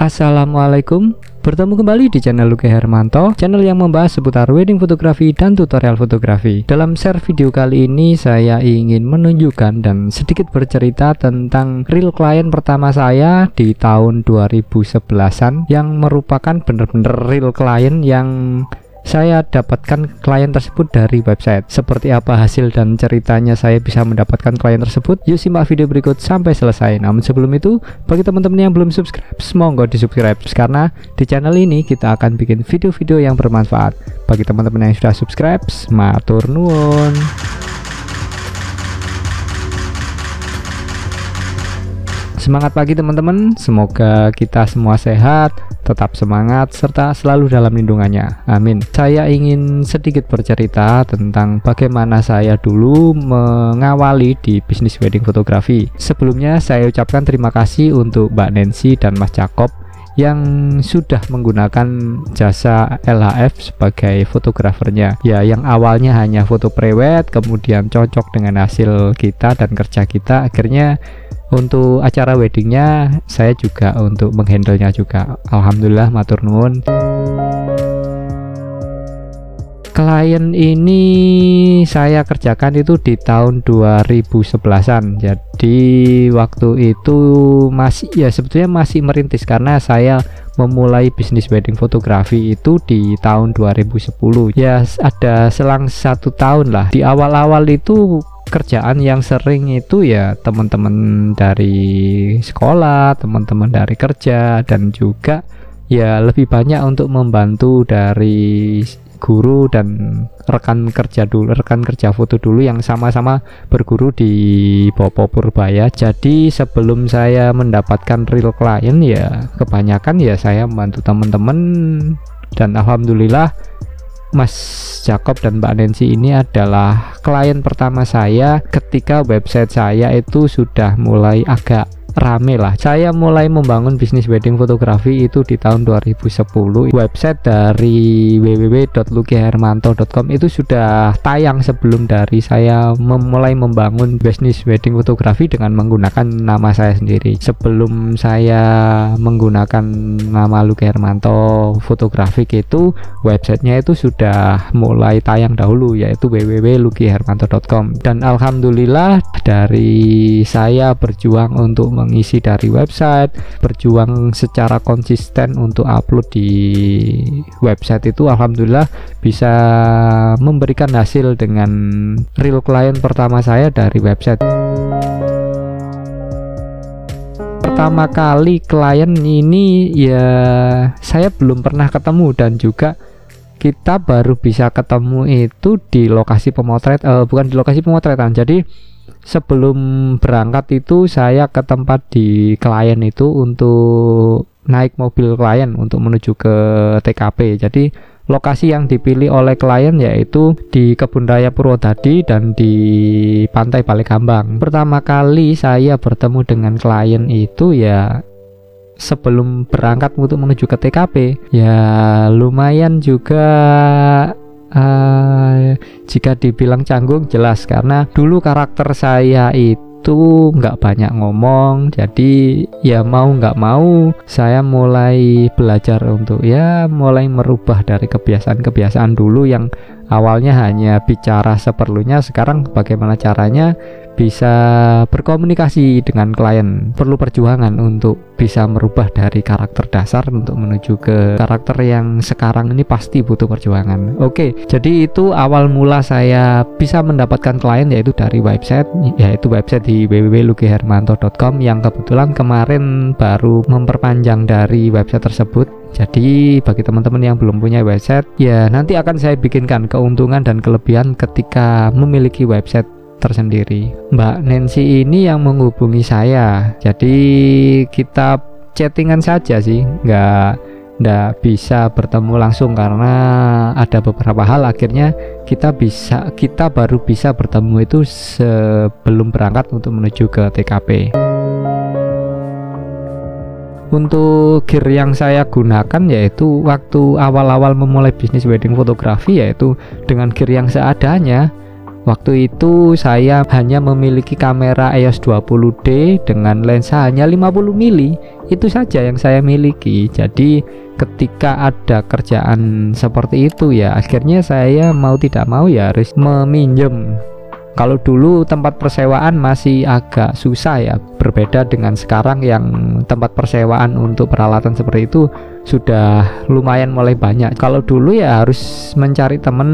Assalamualaikum, bertemu kembali di channel Luki Hermanto, channel yang membahas seputar wedding fotografi dan tutorial fotografi. Dalam share video kali ini saya ingin menunjukkan dan sedikit bercerita tentang real klien pertama saya di tahun 2011-an yang merupakan benar-benar real klien yang saya dapatkan klien tersebut dari website. Seperti apa hasil dan ceritanya saya bisa mendapatkan klien tersebut? Yuk simak video berikut sampai selesai. Namun sebelum itu, bagi teman-teman yang belum subscribe, semoga di subscribe karena di channel ini kita akan bikin video-video yang bermanfaat. Bagi teman-teman yang sudah subscribe, matur nuwun. Semangat pagi teman-teman, semoga kita semua sehat, tetap semangat, serta selalu dalam lindungannya. Amin. Saya ingin sedikit bercerita tentang bagaimana saya dulu mengawali di bisnis wedding fotografi. Sebelumnya saya ucapkan terima kasih untuk Mbak Nancy dan Mas Jakob yang sudah menggunakan jasa LHF sebagai fotografernya. Ya, yang awalnya hanya foto prewed, kemudian cocok dengan hasil kita dan kerja kita, akhirnya untuk acara weddingnya saya juga untuk menghandlenya juga. Alhamdulillah, matur nuwun. Klien ini saya kerjakan itu di tahun 2011-an. Jadi waktu itu masih, ya sebetulnya masih merintis karena saya memulai bisnis wedding fotografi itu di tahun 2010. Ya ada selang 1 tahun lah. Di awal-awal itu kerjaan yang sering itu ya teman-teman dari sekolah, teman-teman dari kerja, dan juga ya lebih banyak untuk membantu dari guru dan rekan kerja foto dulu yang sama-sama berguru di Popo Purbaya. Jadi sebelum saya mendapatkan real klien ya kebanyakan ya saya membantu teman-teman, dan alhamdulillah Mas Jakob dan Mbak Nancy ini adalah klien pertama saya ketika website saya itu sudah mulai agak rame lah. Saya mulai membangun bisnis wedding fotografi itu di tahun 2010. Website dari www.lukihermanto.com itu sudah tayang sebelum dari saya memulai membangun bisnis wedding fotografi dengan menggunakan nama saya sendiri. Sebelum saya menggunakan nama Luki Hermanto Fotografik itu websitenya itu sudah mulai tayang dahulu, yaitu www.lukihermanto.com. Dan alhamdulillah dari saya berjuang untuk mengisi dari website, berjuang secara konsisten untuk upload di website itu, alhamdulillah bisa memberikan hasil dengan real klien pertama saya dari website. Pertama kali klien ini ya saya belum pernah ketemu, dan juga kita baru bisa ketemu itu di lokasi pemotret, bukan di lokasi pemotretan. Jadi sebelum berangkat itu saya ke tempat di klien itu untuk naik mobil klien untuk menuju ke TKP. Jadi lokasi yang dipilih oleh klien yaitu di Kebun Raya Purwodadi dan di Pantai Balekambang. Pertama kali saya bertemu dengan klien itu ya sebelum berangkat untuk menuju ke TKP. Ya lumayan juga jika dibilang canggung jelas, karena dulu karakter saya itu nggak banyak ngomong. Jadi ya mau nggak mau saya mulai belajar untuk ya mulai merubah dari kebiasaan-kebiasaan dulu yang awalnya hanya bicara seperlunya. Sekarang bagaimana caranya bisa berkomunikasi dengan klien. Perlu perjuangan untuk bisa merubah dari karakter dasar untuk menuju ke karakter yang sekarang ini pasti butuh perjuangan. Oke, jadi itu awal mula saya bisa mendapatkan klien yaitu dari website, yaitu website di www.lukihermanto.com yang kebetulan kemarin baru memperpanjang dari website tersebut. Jadi bagi teman-teman yang belum punya website, ya nanti akan saya bikinkan keuntungan dan kelebihan ketika memiliki website tersendiri. Mbak Nancy ini yang menghubungi saya, jadi kita chattingan saja sih, nggak bisa bertemu langsung karena ada beberapa hal. Akhirnya kita baru bisa bertemu itu sebelum berangkat untuk menuju ke TKP. Untuk gear yang saya gunakan yaitu waktu awal-awal memulai bisnis wedding fotografi yaitu dengan gear yang seadanya. Waktu itu saya hanya memiliki kamera EOS 20D dengan lensa hanya 50 mili. Itu saja yang saya miliki. Jadi ketika ada kerjaan seperti itu ya akhirnya saya mau tidak mau ya harus meminjam. Kalau dulu tempat persewaan masih agak susah ya, berbeda dengan sekarang yang tempat persewaan untuk peralatan seperti itu sudah lumayan mulai banyak. Kalau dulu ya harus mencari teman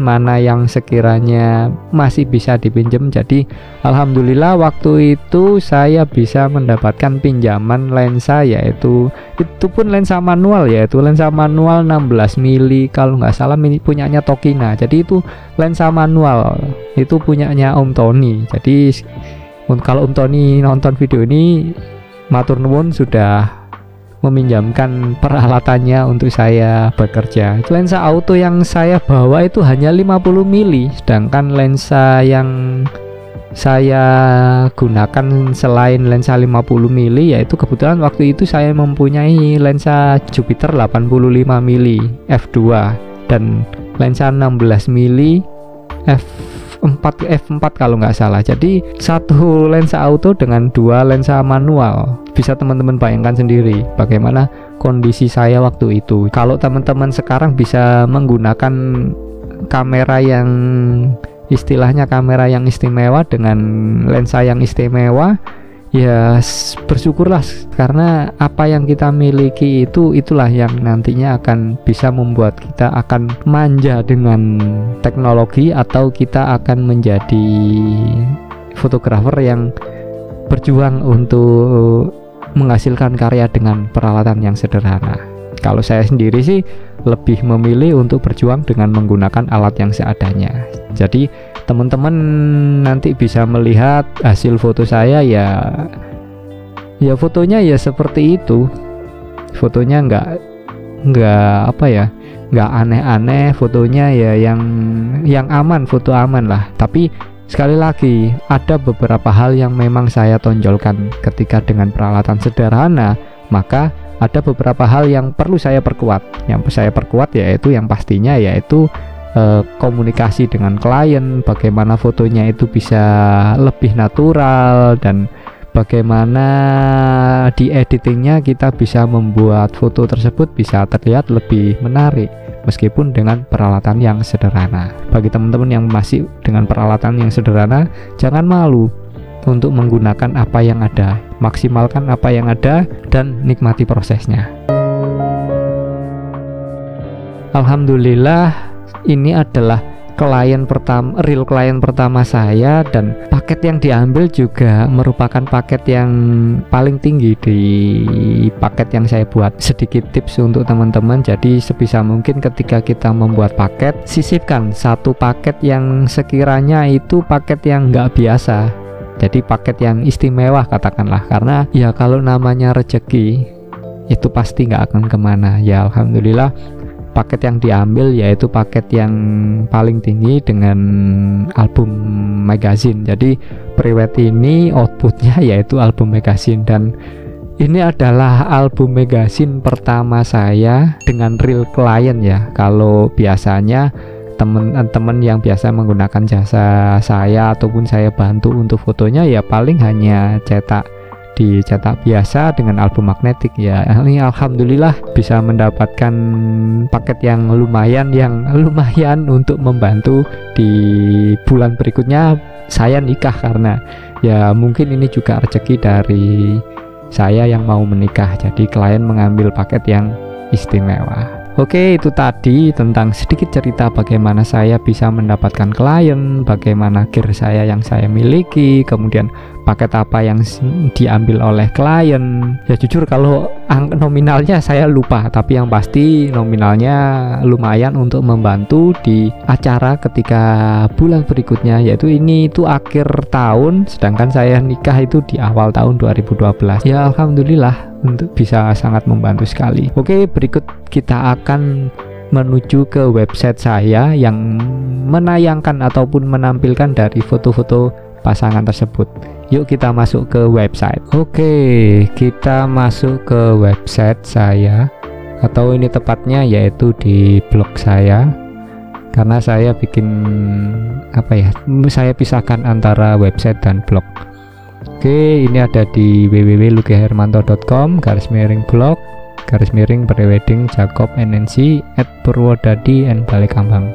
mana yang sekiranya masih bisa dipinjam. Jadi alhamdulillah waktu itu saya bisa mendapatkan pinjaman lensa, yaitu itu pun lensa manual, yaitu lensa manual 16 mili kalau nggak salah, punyanya Tokina. Jadi itu lensa manual, itu punyanya Om Tony. Jadi kalau Om Tony nonton video ini, matur nuwun sudah meminjamkan peralatannya untuk saya bekerja. Lensa auto yang saya bawa itu hanya 50 mili, sedangkan lensa yang saya gunakan selain lensa 50 mili yaitu kebetulan waktu itu saya mempunyai lensa Jupiter 85 mili f2 dan lensa 16 mili f4 kalau nggak salah. Jadi satu lensa auto dengan dua lensa manual. Bisa teman-teman bayangkan sendiri bagaimana kondisi saya waktu itu. Kalau teman-teman sekarang bisa menggunakan kamera yang istilahnya kamera yang istimewa dengan lensa yang istimewa, ya bersyukurlah, karena apa yang kita miliki itulah yang nantinya akan bisa membuat kita akan manja dengan teknologi, atau kita akan menjadi fotografer yang berjuang untuk menghasilkan karya dengan peralatan yang sederhana. Kalau saya sendiri sih lebih memilih untuk berjuang dengan menggunakan alat yang seadanya. Jadi teman-teman nanti bisa melihat hasil foto saya ya fotonya ya seperti itu. Fotonya nggak aneh-aneh, fotonya ya yang aman, foto aman lah. Tapi sekali lagi ada beberapa hal yang memang saya tonjolkan ketika dengan peralatan sederhana, maka ada beberapa hal yang perlu saya perkuat. Yang saya perkuat yaitu yang pastinya yaitu komunikasi dengan klien, bagaimana fotonya itu bisa lebih natural, dan bagaimana di editingnya kita bisa membuat foto tersebut bisa terlihat lebih menarik meskipun dengan peralatan yang sederhana. Bagi teman-teman yang masih dengan peralatan yang sederhana, jangan malu untuk menggunakan apa yang ada, maksimalkan apa yang ada dan nikmati prosesnya. Alhamdulillah, ini adalah real klien pertama saya, dan paket yang diambil juga merupakan paket yang paling tinggi di paket yang saya buat. Sedikit tips untuk teman-teman, jadi sebisa mungkin ketika kita membuat paket, sisipkan satu paket yang sekiranya itu paket yang nggak biasa, jadi paket yang istimewa katakanlah, karena ya kalau namanya rezeki itu pasti nggak akan kemana. Ya alhamdulillah, paket yang diambil yaitu paket yang paling tinggi dengan album magazine. Jadi Priwet ini outputnya yaitu album magazine, dan ini adalah album magazine pertama saya dengan real client ya. Kalau biasanya teman-teman yang biasa menggunakan jasa saya ataupun saya bantu untuk fotonya ya paling hanya dicetak biasa dengan album magnetik ya. Ini alhamdulillah bisa mendapatkan paket yang lumayan untuk membantu di bulan berikutnya saya nikah, karena ya mungkin ini juga rezeki dari saya yang mau menikah, jadi klien mengambil paket yang istimewa. Oke, itu tadi tentang sedikit cerita bagaimana saya bisa mendapatkan klien, bagaimana gear saya yang saya miliki, kemudian paket apa yang diambil oleh klien. Ya jujur kalau nominalnya saya lupa, tapi yang pasti nominalnya lumayan untuk membantu di acara ketika bulan berikutnya, yaitu ini itu akhir tahun, sedangkan saya nikah itu di awal tahun 2012. Ya alhamdulillah, untuk bisa sangat membantu sekali. Oke, berikut kita akan menuju ke website saya yang menayangkan ataupun menampilkan dari foto-foto pasangan tersebut. Yuk kita masuk ke website. Oke, kita masuk ke website saya, atau ini tepatnya yaitu di blog saya. karena saya bikin apa ya, saya pisahkan antara website dan blog. Oke, ini ada di www.lukihermanto.com /blog /prewedding Jacob NNC @Purwodadi and Balekambang.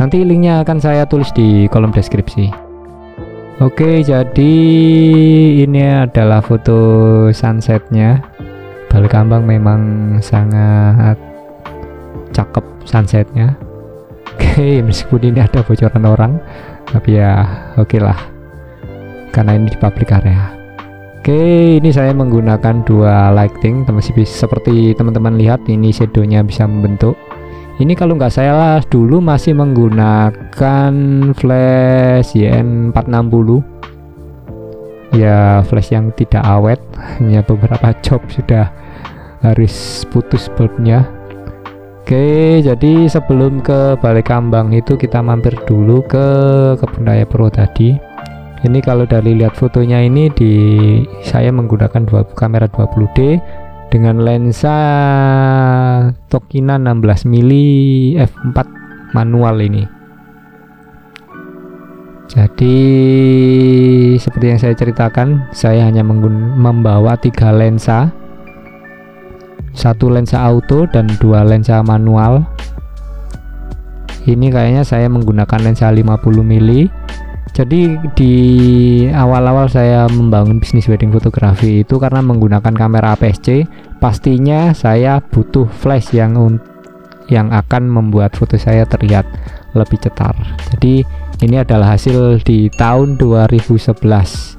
Nanti linknya akan saya tulis di kolom deskripsi. Oke, jadi ini adalah foto sunsetnya. Balekambang memang sangat cakep sunsetnya. Oke, meskipun ini ada bocoran orang, tapi ya oke lah, karena ini di public area. Oke, ini saya menggunakan dua lighting, seperti teman-teman lihat ini shadownya bisa membentuk. Ini kalau nggak salah dulu masih menggunakan flash YN460 ya, flash yang tidak awet, hanya beberapa job sudah harus putus bulbnya. Oke, jadi sebelum ke Balekambang itu kita mampir dulu ke Kebun Raya Purwodadi. Ini kalau dari lihat fotonya ini saya menggunakan kamera 20D dengan lensa Tokina 16mm f4 manual ini. Jadi seperti yang saya ceritakan, saya hanya membawa 3 lensa, 1 lensa auto dan 2 lensa manual. Ini kayaknya saya menggunakan lensa 50mm. Jadi di awal-awal saya membangun bisnis wedding fotografi itu karena menggunakan kamera APS-C, pastinya saya butuh flash yang akan membuat foto saya terlihat lebih cetar. Jadi ini adalah hasil di tahun 2011.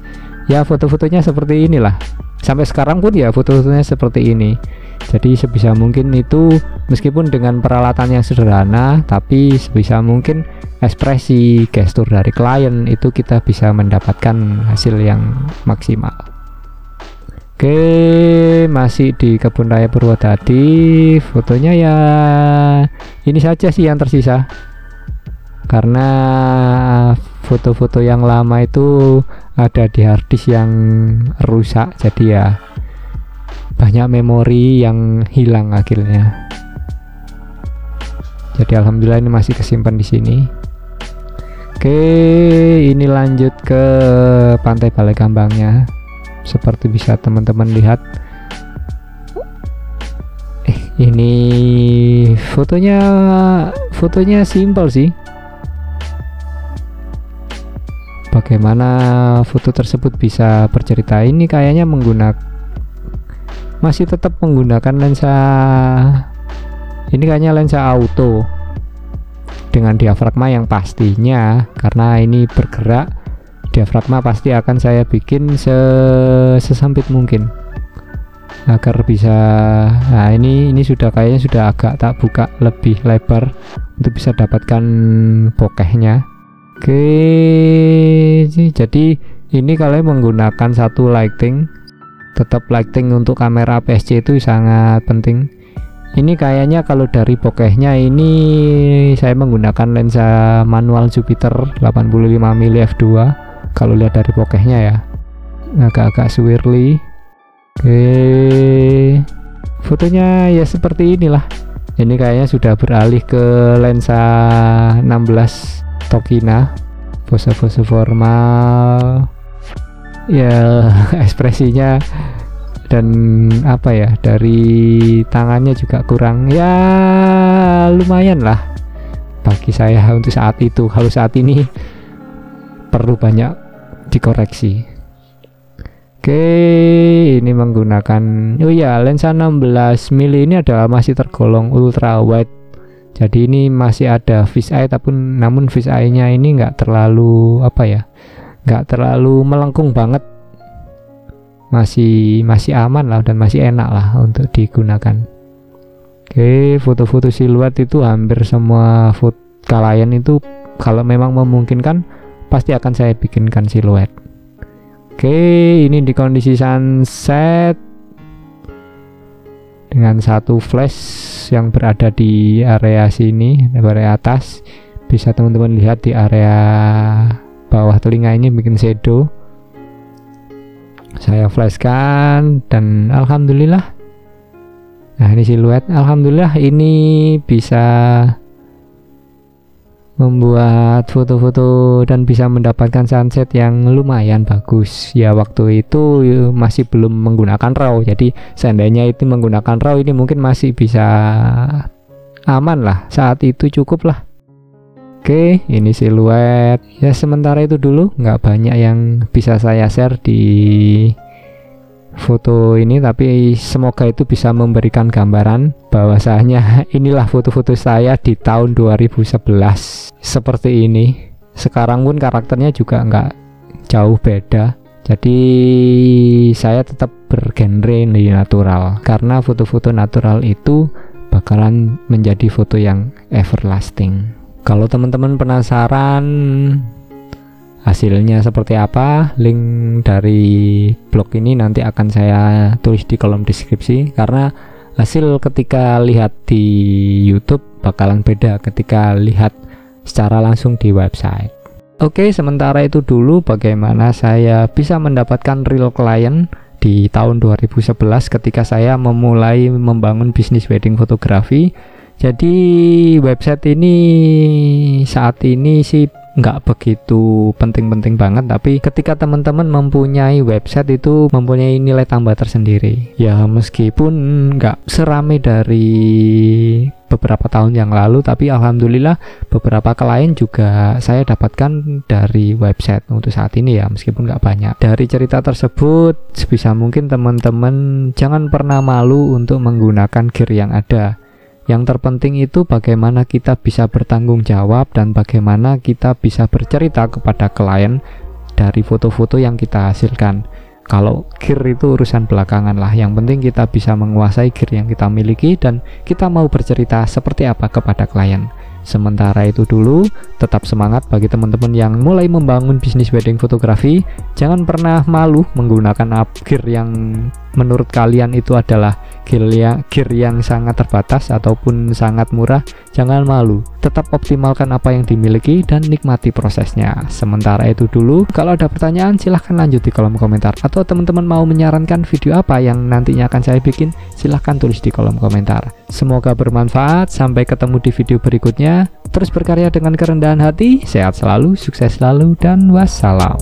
Ya, foto-fotonya seperti inilah. Sampai sekarang pun ya foto-fotonya seperti ini. Jadi sebisa mungkin itu, meskipun dengan peralatan yang sederhana, tapi sebisa mungkin ekspresi gestur dari klien itu kita bisa mendapatkan hasil yang maksimal. Oke, masih di Kebun Raya Purwodadi. Fotonya ya ini saja sih yang tersisa, karena foto-foto yang lama itu ada di harddisk yang rusak, jadi ya banyak memori yang hilang akhirnya. Jadi alhamdulillah ini masih kesimpan di sini. Oke, ini lanjut ke Pantai Balekambangnya. Seperti bisa teman-teman lihat, ini fotonya simpel sih. Bagaimana foto tersebut bisa bercerita? Ini kayaknya masih tetap menggunakan lensa, ini kayaknya lensa auto dengan diafragma yang pastinya, karena ini bergerak, diafragma pasti akan saya bikin sesempit mungkin agar bisa. Nah, ini sudah kayaknya sudah agak tak buka lebih lebar untuk bisa dapatkan bokehnya. Oke, jadi ini kalian menggunakan satu lighting. Tetap lighting untuk kamera APS-C itu sangat penting. Ini kayaknya kalau dari bokehnya ini saya menggunakan lensa manual Jupiter 85mm f2. Kalau lihat dari bokehnya ya, agak-agak swirly. Oke, fotonya ya seperti inilah. Ini kayaknya sudah beralih ke lensa 16 Tokina, pose-pose formal. Ya, ekspresinya dan apa ya, dari tangannya juga kurang, ya lumayan lah bagi saya untuk saat itu. Kalau saat ini perlu banyak dikoreksi. Oke, ini menggunakan lensa 16mm ini adalah masih tergolong ultra wide. Jadi ini masih ada fisheye, namun fisheye-nya ini nggak terlalu nggak terlalu melengkung banget, masih aman lah dan masih enak lah untuk digunakan. Oke, foto-foto siluet itu hampir semua klien itu kalau memang memungkinkan pasti akan saya bikinkan siluet. Oke, ini di kondisi sunset dengan satu flash yang berada di area sini, area atas. Bisa teman-teman lihat di area bawah telinga ini bikin shadow. Saya flashkan dan alhamdulillah, nah ini siluet. Alhamdulillah ini bisa membuat foto-foto dan bisa mendapatkan sunset yang lumayan bagus. Ya waktu itu masih belum menggunakan RAW, jadi seandainya itu menggunakan RAW ini mungkin masih bisa aman lah, saat itu cukup lah. Oke, ini siluet ya. Sementara itu dulu, nggak banyak yang bisa saya share di foto ini, tapi semoga itu bisa memberikan gambaran bahwasanya inilah foto-foto saya di tahun 2011 seperti ini. Sekarang pun karakternya juga nggak jauh beda, jadi saya tetap bergenre natural karena foto-foto natural itu bakalan menjadi foto yang everlasting. Kalau teman-teman penasaran hasilnya seperti apa, link dari blog ini nanti akan saya tulis di kolom deskripsi, karena hasil ketika lihat di YouTube bakalan beda ketika lihat secara langsung di website. Oke, sementara itu dulu bagaimana saya bisa mendapatkan real client di tahun 2011 ketika saya memulai membangun bisnis wedding fotografi. Jadi website ini saat ini sih nggak begitu penting-penting banget, tapi ketika teman-teman mempunyai website itu mempunyai nilai tambah tersendiri ya. Meskipun nggak serame dari beberapa tahun yang lalu, tapi alhamdulillah beberapa klien juga saya dapatkan dari website untuk saat ini ya, meskipun nggak banyak. Dari cerita tersebut sebisa mungkin teman-teman jangan pernah malu untuk menggunakan gear yang ada. Yang terpenting itu bagaimana kita bisa bertanggung jawab dan bagaimana kita bisa bercerita kepada klien dari foto-foto yang kita hasilkan. Kalau gear itu urusan belakangan lah, yang penting kita bisa menguasai gear yang kita miliki dan kita mau bercerita seperti apa kepada klien. Sementara itu dulu, tetap semangat bagi teman-teman yang mulai membangun bisnis wedding fotografi. Jangan pernah malu menggunakan gear yang menurut kalian itu adalah gear yang sangat terbatas ataupun sangat murah. Jangan malu, tetap optimalkan apa yang dimiliki dan nikmati prosesnya. Sementara itu dulu, kalau ada pertanyaan silahkan lanjut di kolom komentar, atau teman-teman mau menyarankan video apa yang nantinya akan saya bikin, silahkan tulis di kolom komentar. Semoga bermanfaat, sampai ketemu di video berikutnya. Terus berkarya dengan kerendahan hati, sehat selalu, sukses selalu, dan wassalam.